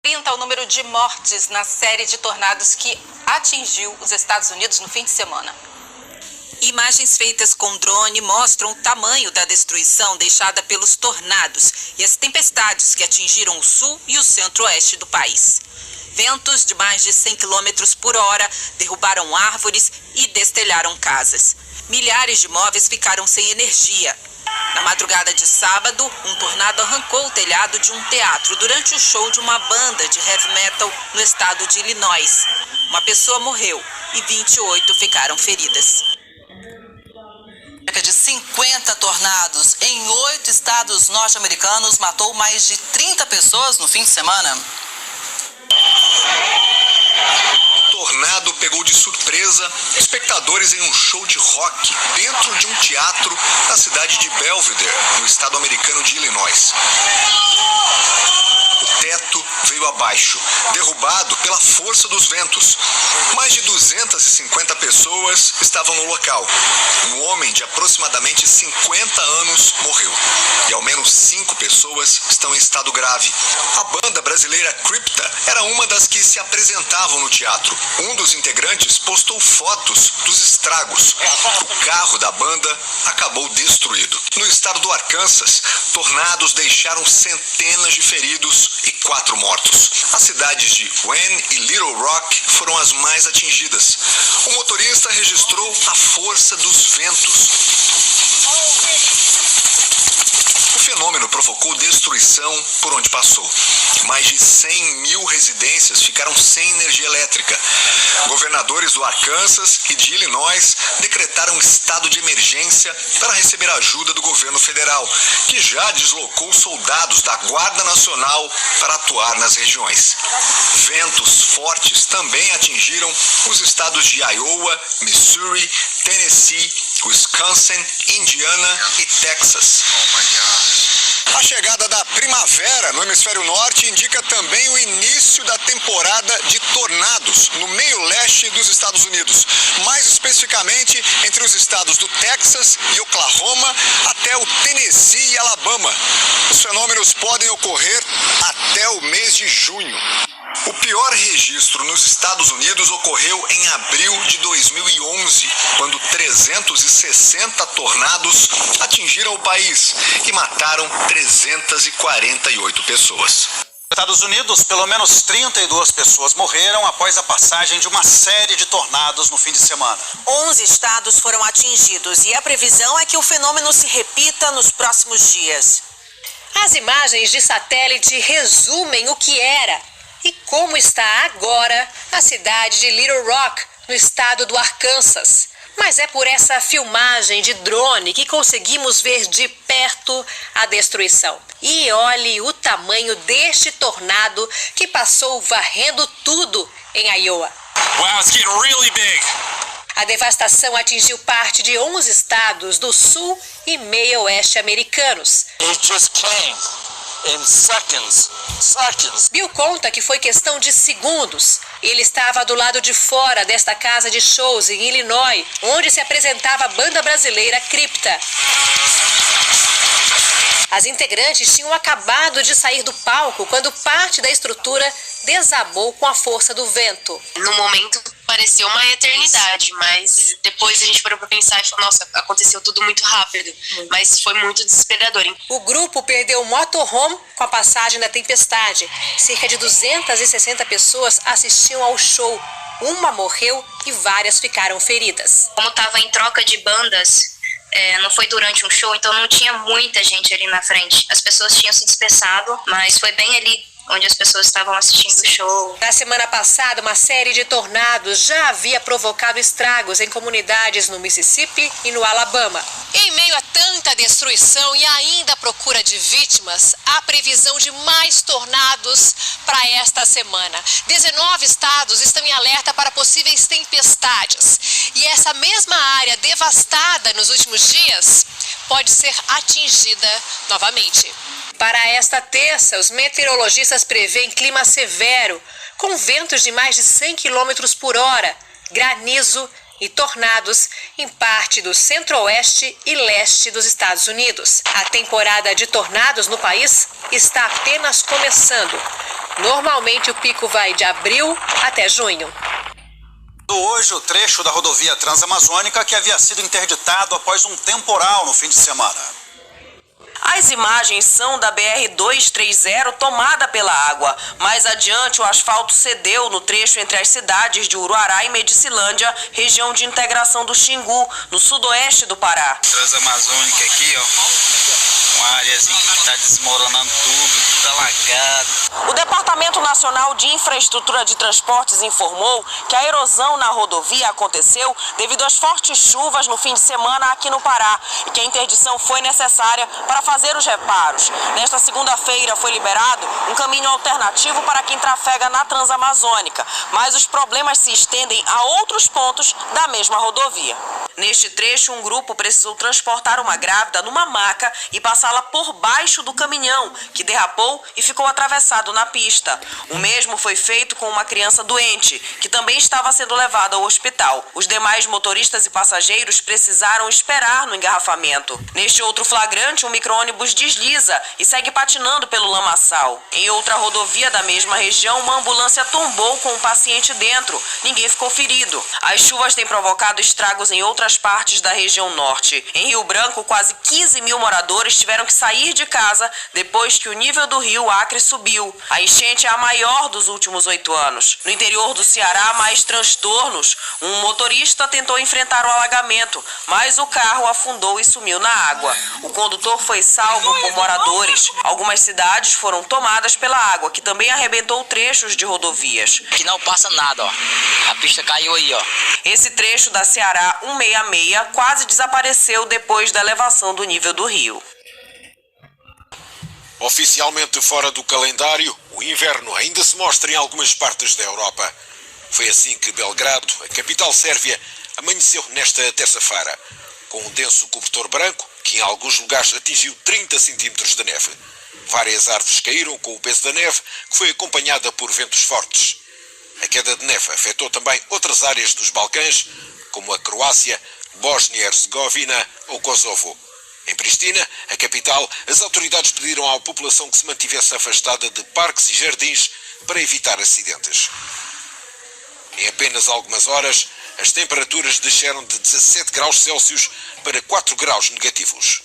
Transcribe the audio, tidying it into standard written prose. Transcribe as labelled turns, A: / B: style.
A: 30 o número de mortes na série de tornados que atingiu os Estados Unidos no fim de semana. Imagens feitas com drone mostram o tamanho da destruição deixada pelos tornados e as tempestades que atingiram o sul e o centro-oeste do país. Ventos de mais de 100 km por hora derrubaram árvores e destelharam casas. Milhares de móveis ficaram sem energia. Na madrugada de sábado, um tornado arrancou o telhado de um teatro durante o show de uma banda de heavy metal no estado de Illinois. Uma pessoa morreu e 28 ficaram feridas. Cerca de 50 tornados em 8 estados norte-americanos matou mais de 30 pessoas no fim de semana.
B: O tornado pegou de surpresa espectadores em um show de rock dentro de um teatro na cidade de Belvidere, no estado americano de Illinois. O teto veio abaixo, derrubado pela força dos ventos. Mais de 250 pessoas estavam no local. Um homem de aproximadamente 50 anos morreu. E ao menos 5 pessoas estão em estado grave. A banda brasileira Crypta era uma das que se apresentavam no teatro. Um dos integrantes postou fotos dos estragos. O carro da banda acabou destruído. No estado do Arkansas, tornados deixaram centenas de feridos e 4 mortos. As cidades de Wayne e Little Rock foram as mais atingidas. O motorista registrou a força dos ventos. O fenômeno provocou destruição por onde passou. Mais de 100 mil residências ficaram sem energia elétrica. Governadores do Arkansas e de Illinois decretaram estado de emergência para receber ajuda do governo federal, que já deslocou soldados da Guarda Nacional para atuar nas regiões. Ventos fortes também atingiram os estados de Iowa, Missouri, Tennessee, Wisconsin, Indiana e Texas. A chegada da primavera no hemisfério norte indica também o início da temporada de tornados no meio leste dos Estados Unidos, mais especificamente entre os estados do Texas e Oklahoma até o Tennessee e Alabama. Os fenômenos podem ocorrer até o mês de junho. O pior registro nos Estados Unidos ocorreu em abril de 2011, quando 360 tornados atingiram o país e mataram 348 pessoas.
C: Nos Estados Unidos, pelo menos 32 pessoas morreram após a passagem de uma série de tornados no fim de semana.
A: 11 estados foram atingidos e a previsão é que o fenômeno se repita nos próximos dias. As imagens de satélite resumem o que era e como está agora a cidade de Little Rock, no estado do Arkansas. Mas é por essa filmagem de drone que conseguimos ver de perto a destruição. E olhe o tamanho deste tornado que passou varrendo tudo em Iowa.
D: Wow, it's getting really big.
A: A devastação atingiu parte de 11 estados do sul e meio oeste americanos.
D: It just came in seconds.
A: Bill conta que foi questão de segundos. Ele estava do lado de fora desta casa de shows em Illinois, onde se apresentava a banda brasileira Crypta. As integrantes tinham acabado de sair do palco quando parte da estrutura desabou com a força do vento.
E: No momento pareceu uma eternidade, mas depois a gente parou para pensar e falou, nossa, aconteceu tudo muito rápido, mas foi muito desesperador.
A: O grupo perdeu o motorhome com a passagem da tempestade. Cerca de 260 pessoas assistiam ao show. Uma morreu e várias ficaram feridas.
F: Como estava em troca de bandas, não foi durante um show, então não tinha muita gente ali na frente. As pessoas tinham se dispersado, mas foi bem ali onde as pessoas estavam assistindo o show.
A: Na semana passada, uma série de tornados já havia provocado estragos em comunidades no Mississippi e no Alabama. Em meio a tanta destruição e ainda a procura de vítimas, há previsão de mais tornados para esta semana. 19 estados estão em alerta para possíveis tempestades. E essa mesma área devastada nos últimos dias pode ser atingida novamente. Para esta terça, os meteorologistas prevêem clima severo, com ventos de mais de 100 km por hora, granizo e tornados em parte do centro-oeste e leste dos Estados Unidos. A temporada de tornados no país está apenas começando.
G: Normalmente o pico vai de abril até junho.
C: Hoje, o trecho da rodovia Transamazônica que havia sido interditado após um temporal no fim de semana.
H: As imagens são da BR-230 tomada pela água. Mais adiante, o asfalto cedeu no trecho entre as cidades de Uruará e Medicilândia, região de integração do Xingu, no sudoeste do Pará.
I: Transamazônica aqui, ó, uma áreazinha que está desmoronando tudo alagado.
H: O Departamento Nacional de Infraestrutura de Transportes informou que a erosão na rodovia aconteceu devido às fortes chuvas no fim de semana aqui no Pará e que a interdição foi necessária para fazer os reparos. Nesta segunda-feira foi liberado um caminho alternativo para quem trafega na Transamazônica, mas os problemas se estendem a outros pontos da mesma rodovia. Neste trecho, um grupo precisou transportar uma grávida numa maca e passá-la por baixo do caminhão, que derrapou e ficou atravessado na pista. O mesmo foi feito com uma criança doente, que também estava sendo levada ao hospital. Os demais motoristas e passageiros precisaram esperar no engarrafamento. Neste outro flagrante, um micro-ônibus desliza e segue patinando pelo lamaçal. Em outra rodovia da mesma região, uma ambulância tombou com um paciente dentro. Ninguém ficou ferido. As chuvas têm provocado estragos em outras partes da região norte. Em Rio Branco, quase 15 mil moradores tiveram que sair de casa depois que o nível do rio Acre subiu. A enchente é a maior dos últimos 8 anos. No interior do Ceará, mais transtornos. Um motorista tentou enfrentar o alagamento, mas o carro afundou e sumiu na água. O condutor foi salvo por moradores. Algumas cidades foram tomadas pela água, que também arrebentou trechos de rodovias.
I: Que não passa nada, ó. A pista caiu aí, ó.
H: Esse trecho da Ceará 166 quase desapareceu depois da elevação do nível do rio.
J: Oficialmente fora do calendário, o inverno ainda se mostra em algumas partes da Europa. Foi assim que Belgrado, a capital sérvia, amanheceu nesta terça-feira, com um denso cobertor branco que em alguns lugares atingiu 30 centímetros de neve. Várias árvores caíram com o peso da neve, que foi acompanhada por ventos fortes. A queda de neve afetou também outras áreas dos Balcãs, como a Croácia, Bósnia e Herzegovina ou Kosovo. Em Pristina, a capital, as autoridades pediram à população que se mantivesse afastada de parques e jardins para evitar acidentes. Em apenas algumas horas, as temperaturas desceram de 17 graus Celsius para 4 graus negativos.